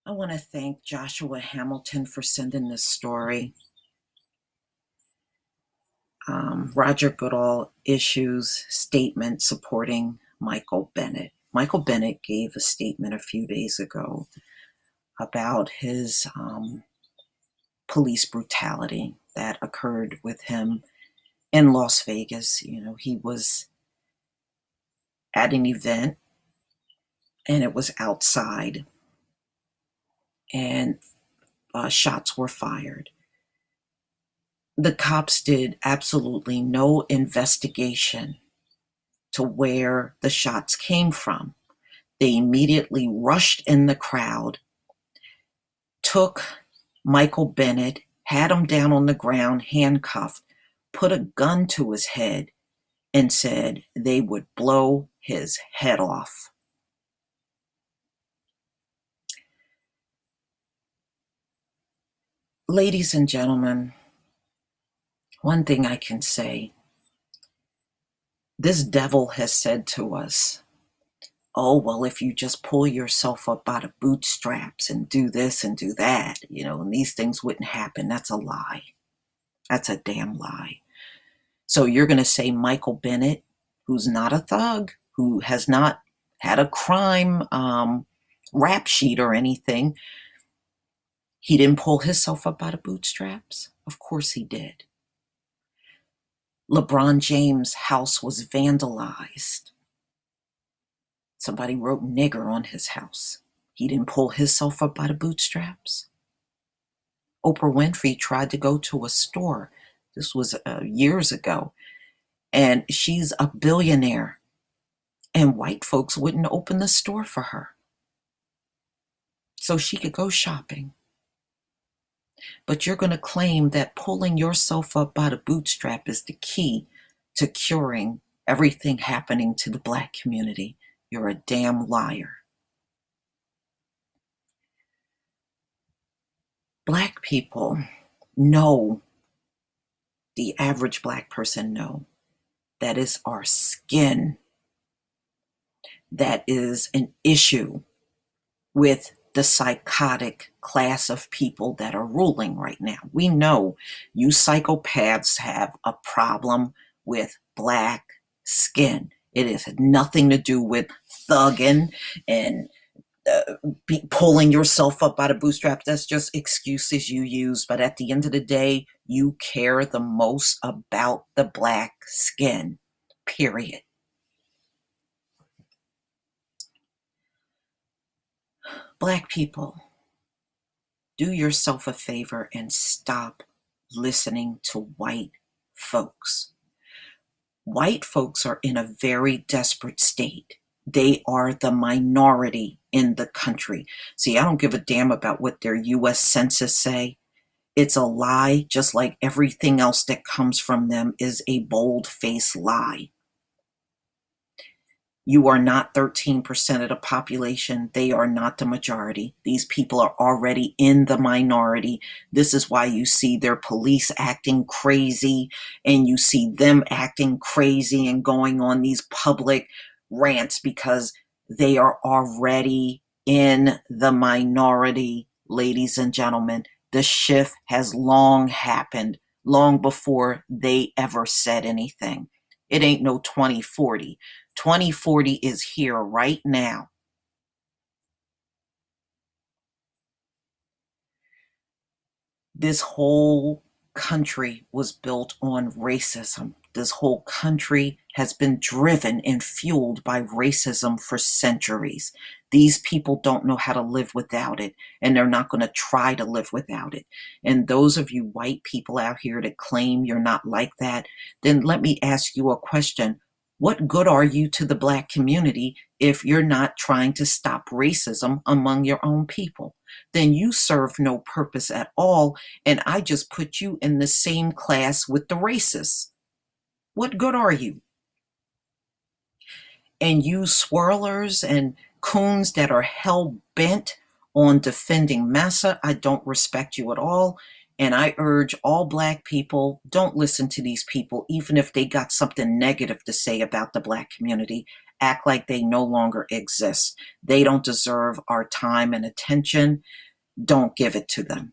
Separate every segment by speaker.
Speaker 1: I want to thank Joshua Hamilton for sending this story. Roger Goodell issues statement supporting Michael Bennett. Michael Bennett gave a statement a few days ago about his police brutality that occurred with him in Las Vegas. He was at an event and it was outside, and shots were fired. The cops did absolutely no investigation to where the shots came from. They immediately rushed in the crowd, took Michael Bennett, had him down on the ground, handcuffed, put a gun to his head, and said they would blow his head off. Ladies and gentlemen, one thing I can say, this devil has said to us, oh, well, if you just pull yourself up by the bootstraps and do this and do that, and these things wouldn't happen. That's a lie. That's a damn lie. So you're going to say Michael Bennett, who's not a thug, who has not had a crime rap sheet or anything, he didn't pull himself up by the bootstraps? Of course he did. LeBron James' house was vandalized. Somebody wrote nigger on his house. He didn't pull himself up by the bootstraps. Oprah Winfrey tried to go to a store. This was years ago. And she's a billionaire. And white folks wouldn't open the store for her so she could go shopping. But you're going to claim that pulling yourself up by the bootstrap is the key to curing everything happening to the Black community. You're a damn liar. Black people know, the average Black person know, that is our skin that is an issue with the psychotic class of people that are ruling right now. We know you psychopaths have a problem with Black skin. It has nothing to do with thugging and pulling yourself up by the bootstrap. That's just excuses you use. But at the end of the day, you care the most about the Black skin, period. Black people, do yourself a favor and stop listening to white folks. White folks are in a very desperate state. They are the minority in the country. See, I don't give a damn about what their US Census say. It's a lie, just like everything else that comes from them is a bold-faced lie. You are not 13% of the population. They are not the majority. These people are already in the minority. This is why you see their police acting crazy, and you see them acting crazy and going on these public rants, because they are already in the minority, ladies and gentlemen. The shift has long happened, long before they ever said anything. It ain't no 2040. 2040 is here right now. This whole country was built on racism. This whole country has been driven and fueled by racism for centuries. These people don't know how to live without it, and they're not going to try to live without it. And those of you white people out here that claim you're not like that, then let me ask you a question. What good are you to the Black community if you're not trying to stop racism among your own people? Then you serve no purpose at all, and I just put you in the same class with the racists. What good are you? And you swirlers and coons that are hell-bent on defending massa, I don't respect you at all. And I urge all Black people, don't listen to these people, even if they got something negative to say about the Black community. act like they no longer exist. They don't deserve our time and attention. Don't give it to them.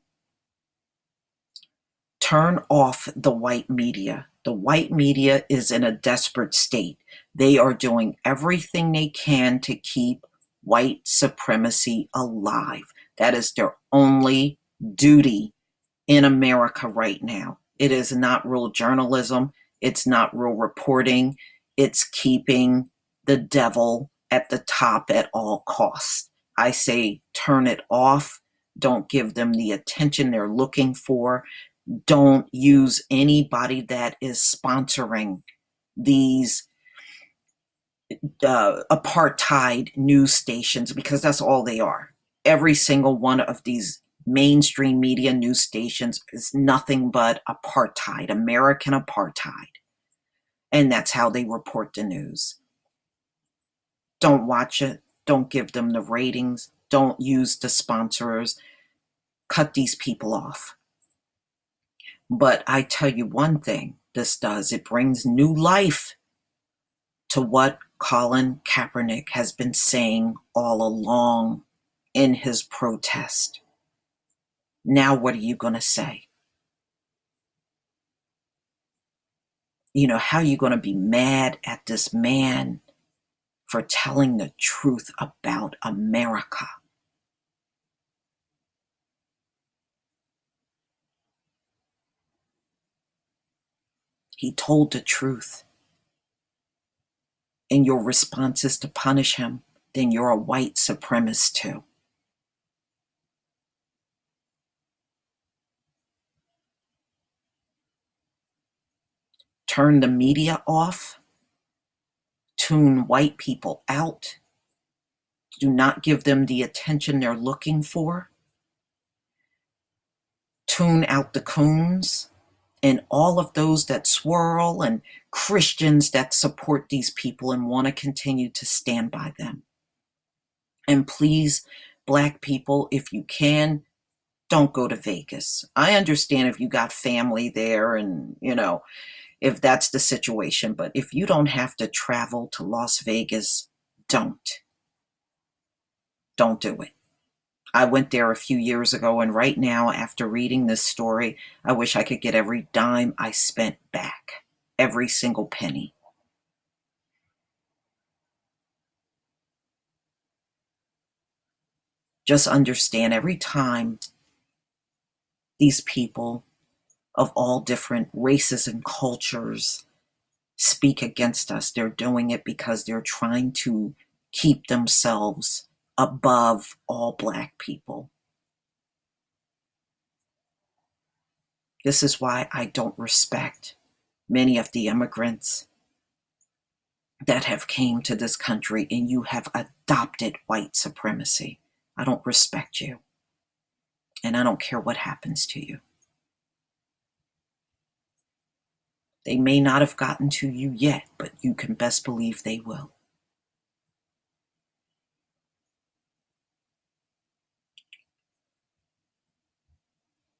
Speaker 1: Turn off the white media. The white media is in a desperate state. They are doing everything they can to keep white supremacy alive. That is their only duty in America right now. It is not real journalism. It's not real reporting. It's keeping the devil at the top at all costs. I say turn it off. Don't give them the attention they're looking for. Don't use anybody that is sponsoring these apartheid news stations, because that's all they are. Every single one of these mainstream media news stations is nothing but apartheid, American apartheid. And that's how they report the news. Don't watch it. Don't give them the ratings. Don't use the sponsors. Cut these people off. But I tell you one thing this does, it brings new life to what Colin Kaepernick has been saying all along in his protest. Now, what are you going to say? How are you going to be mad at this man for telling the truth about America? He told the truth. And your response is to punish him, then you're a white supremacist too. Turn the media off. Tune white people out. Do not give them the attention they're looking for. Tune out the coons and all of those that swirl, and Christians that support these people and want to continue to stand by them. And please, Black people, if you can, don't go to Vegas. I understand if you got family there and, if that's the situation, but if you don't have to travel to Las Vegas, don't. Don't do it. I went there a few years ago, and right now, after reading this story, I wish I could get every dime I spent back. Every single penny. Just understand, every time these people of all different races and cultures speak against us, they're doing it because they're trying to keep themselves above all Black people. This is why I don't respect many of the immigrants that have came to this country and you have adopted white supremacy. I don't respect you. And I don't care what happens to you. They may not have gotten to you yet, but you can best believe they will.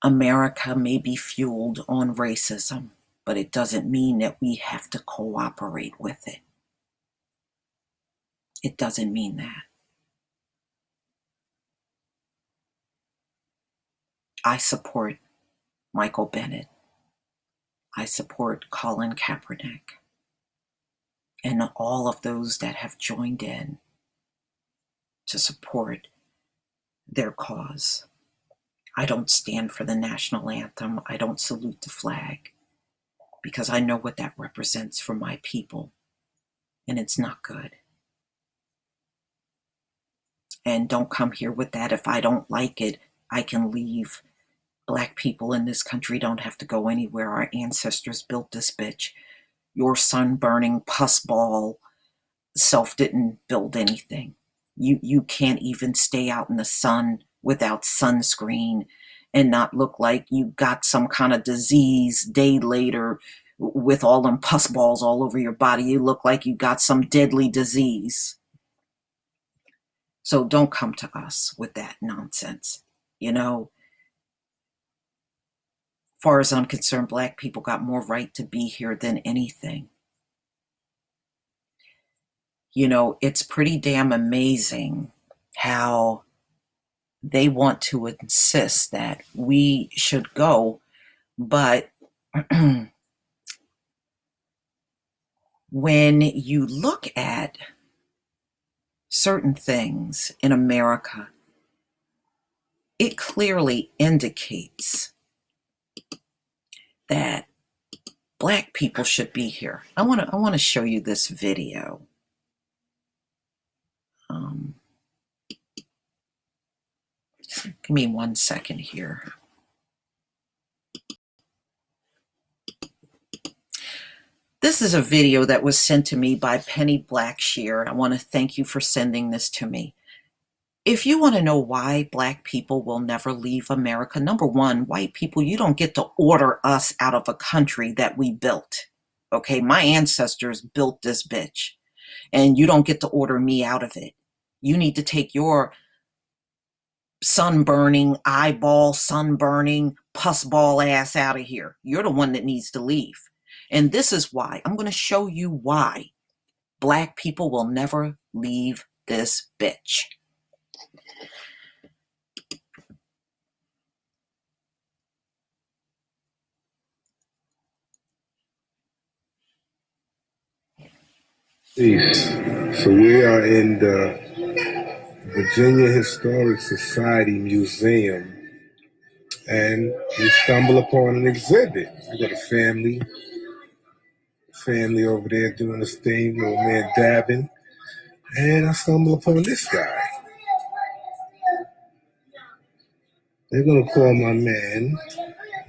Speaker 1: America may be fueled on racism, but it doesn't mean that we have to cooperate with it. It doesn't mean that. I support Michael Bennett. I support Colin Kaepernick and all of those that have joined in to support their cause. I don't stand for the national anthem. I don't salute the flag because I know what that represents for my people, and it's not good. And don't come here with that. If I don't like it, I can leave. Black people in this country don't have to go anywhere. Our ancestors built this bitch. Your sun-burning pussball self didn't build anything. You can't even stay out in the sun without sunscreen and not look like you got some kind of disease day later with all them pus balls all over your body. You look like you got some deadly disease. So don't come to us with that nonsense. Far as I'm concerned, Black people got more right to be here than anything. It's pretty damn amazing how they want to insist that we should go, but when you look at certain things in America, it clearly indicates that Black people should be here. I want to show you this video. Um, Give me 1 second here. This is a video that was sent to me by Penny Blackshear. I want to thank you for sending this to me. If you want to know why Black people will never leave America, number one, white people, you don't get to order us out of a country that we built. Okay, my ancestors built this bitch, and you don't get to order me out of it. You need to take your sunburning, eyeball sunburning, pussball ass out of here. You're the one that needs to leave. And this is why. I'm going to show you why Black people will never leave this bitch.
Speaker 2: Peace. So we are in the Virginia Historic Society Museum, and we stumble upon an exhibit. I got a family over there doing this thing, little man dabbing, and I stumble upon this guy. They're gonna call my man.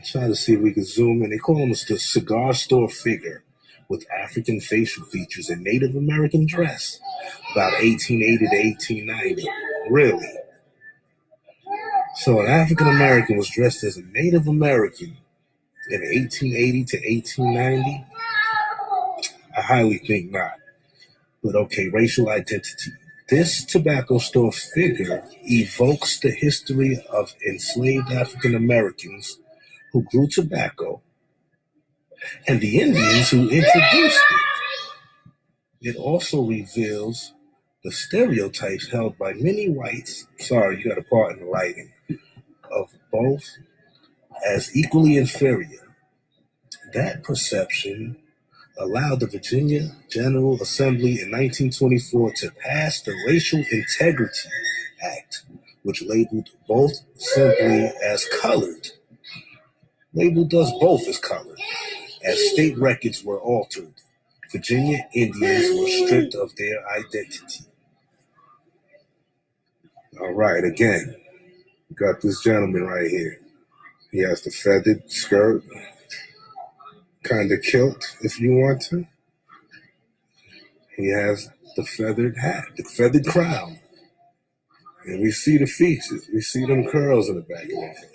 Speaker 2: Try to see if we can zoom in. They call him the cigar store figure with African facial features and Native American dress, about 1880 to 1890. Really? So an African American was dressed as a Native American in 1880 to 1890? I highly think not. But okay, racial identity. This tobacco store figure evokes the history of enslaved African Americans who grew tobacco and the Indians who introduced it. It also reveals the stereotypes held by many whites, sorry, you got a part in the lighting, of both as equally inferior. That perception allowed the Virginia General Assembly in 1924 to pass the Racial Integrity Act, which labeled both simply as colored. Labeled us both as colored. As state records were altered, Virginia Indians were stripped of their identity. All right, again, we got this gentleman right here. He has the feathered skirt, kind of kilt, if you want to. He has the feathered hat, the feathered crown. And we see the features. We see them curls in the back of his head.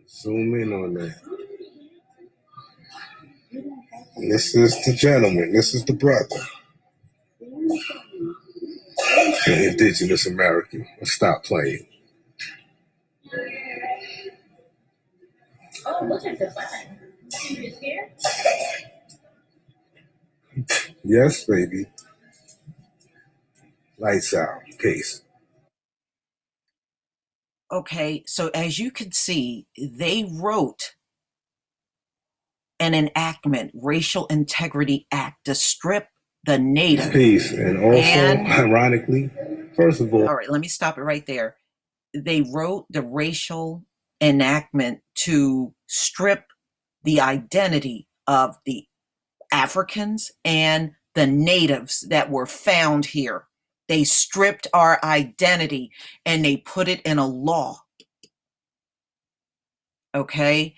Speaker 2: Zoom in on that. And this is the gentleman. This is the brother. The indigenous American. Let's stop playing.
Speaker 3: Oh, look at the button. You just here?
Speaker 2: Yes, baby. Lights out. Peace.
Speaker 1: Okay, so as you can see, they wrote an enactment, Racial Integrity Act, to strip the Native.
Speaker 2: Peace. And also, ironically, first of all,
Speaker 1: right, let me stop it right there. They wrote the racial enactment to strip the identity of the Africans and the natives that were found here. They stripped our identity and they put it in a law. Okay?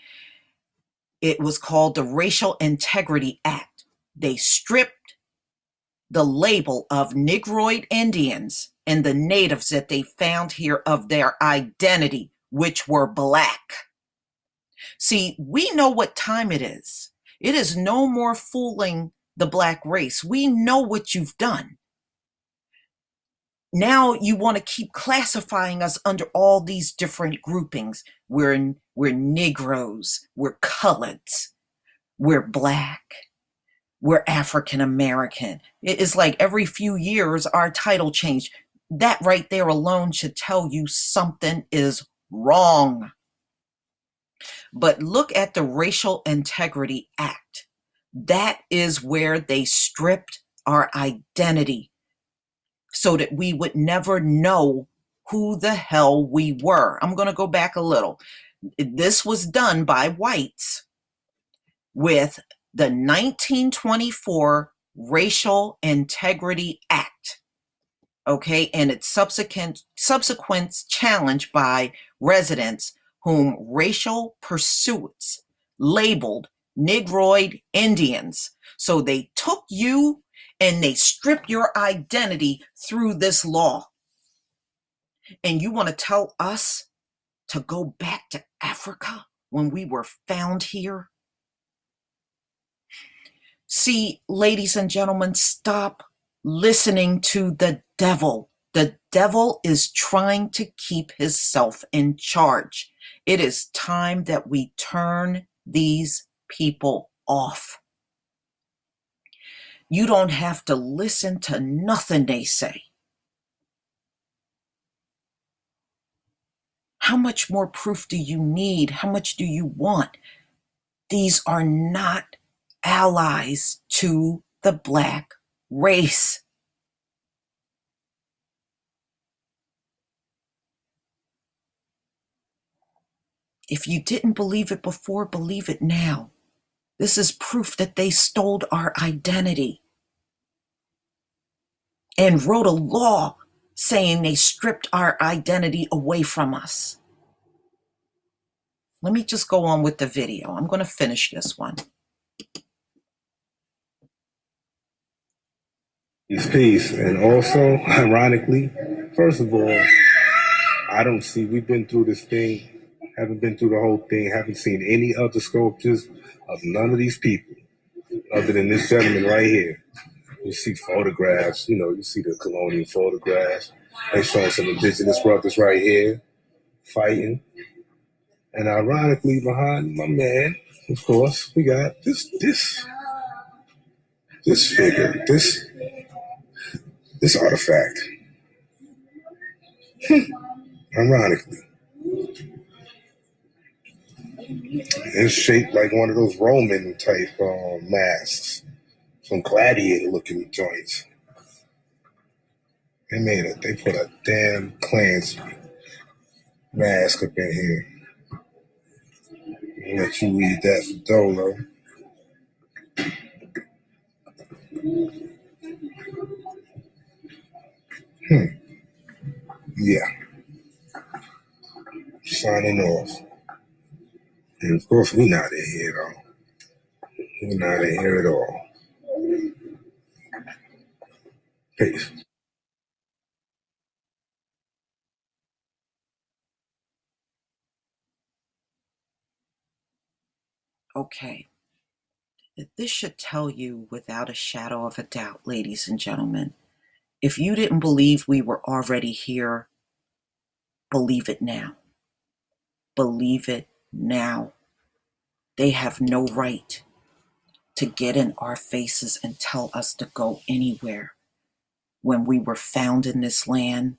Speaker 1: It was called the Racial Integrity Act. They stripped the label of Negroid Indians and the natives that they found here of their identity, which were Black. See, we know what time it is. It is no more fooling the Black race. We know what you've done. Now you want to keep classifying us under all these different groupings. We're Negroes, we're coloreds, we're Black, we're African American. It's like every few years our title change. That right there alone should tell you something is wrong. But look at the Racial Integrity Act. That is where they stripped our identity so that we would never know who the hell we were. I'm going to go back a little. This was done by whites with the 1924 Racial Integrity Act. Okay, and its subsequent challenge by residents whom racial pursuits labeled Negroid Indians. So they took you and they stripped your identity through this law. And you want to tell us to go back to Africa when we were found here? See, ladies and gentlemen, stop listening to the devil. The devil is trying to keep himself in charge. It is time that we turn these people off. You don't have to listen to nothing they say. How much more proof do you need? How much do you want? These are not allies to the black race. If you didn't believe it before, believe it now. This is proof that they stole our identity and wrote a law saying they stripped our identity away from us. Let me just go on with the video. I'm going to finish this one.
Speaker 2: Peace. And also, ironically, first of all, I don't see, we've been through this thing, haven't been through the whole thing, haven't seen any other sculptures of none of these people other than this gentleman right here. You see photographs, you see the colonial photographs. They show some indigenous brothers right here fighting. And ironically, behind my man, of course, we got this figure, this artifact. Ironically, it's shaped like one of those Roman type masks, some gladiator looking joints. They put a damn Klansman mask up in here. I'll let you read that for Dolo. Yeah. Signing off. And of course, we're not in here, though. We're not in here at all. Peace.
Speaker 1: Okay. This should tell you without a shadow of a doubt, ladies and gentlemen, if you didn't believe we were already here, believe it now. Believe it now. They have no right to get in our faces and tell us to go anywhere. When we were found in this land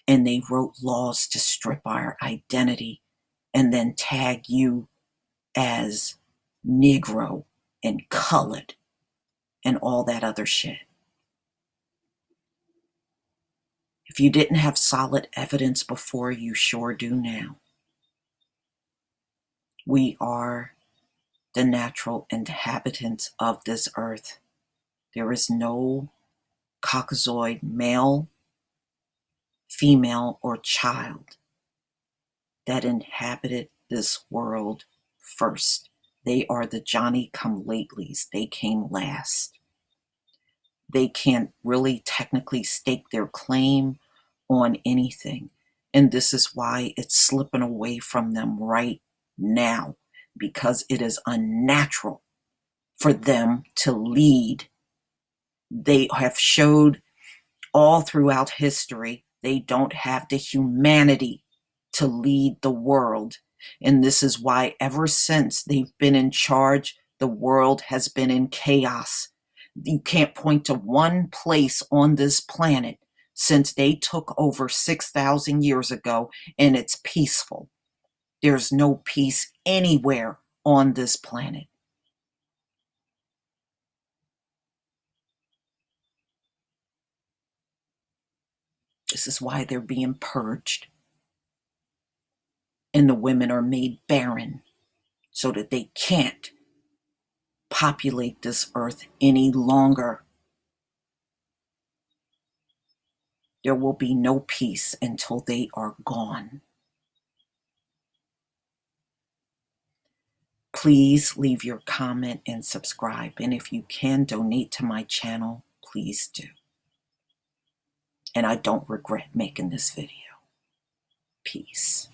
Speaker 1: and they wrote laws to strip our identity and then tag you as Negro and colored and all that other shit. If you didn't have solid evidence before, you sure do now. We are the natural inhabitants of this earth. There is no Caucasoid male, female, or child that inhabited this world first. They are the Johnny-come-latelys. They came last. They can't really technically stake their claim on anything. And this is why it's slipping away from them right now, because it is unnatural for them to lead. They have showed all throughout history they don't have the humanity to lead the world. And this is why ever since they've been in charge, The world has been in chaos. You can't point to one place on this planet since they took over 6,000 years ago and it's peaceful. There's no peace anywhere on this planet. This is why they're being purged. And the women are made barren so that they can't populate this earth any longer. There will be no peace until they are gone. Please leave your comment and subscribe. And if you can donate to my channel, please do. And I don't regret making this video. Peace.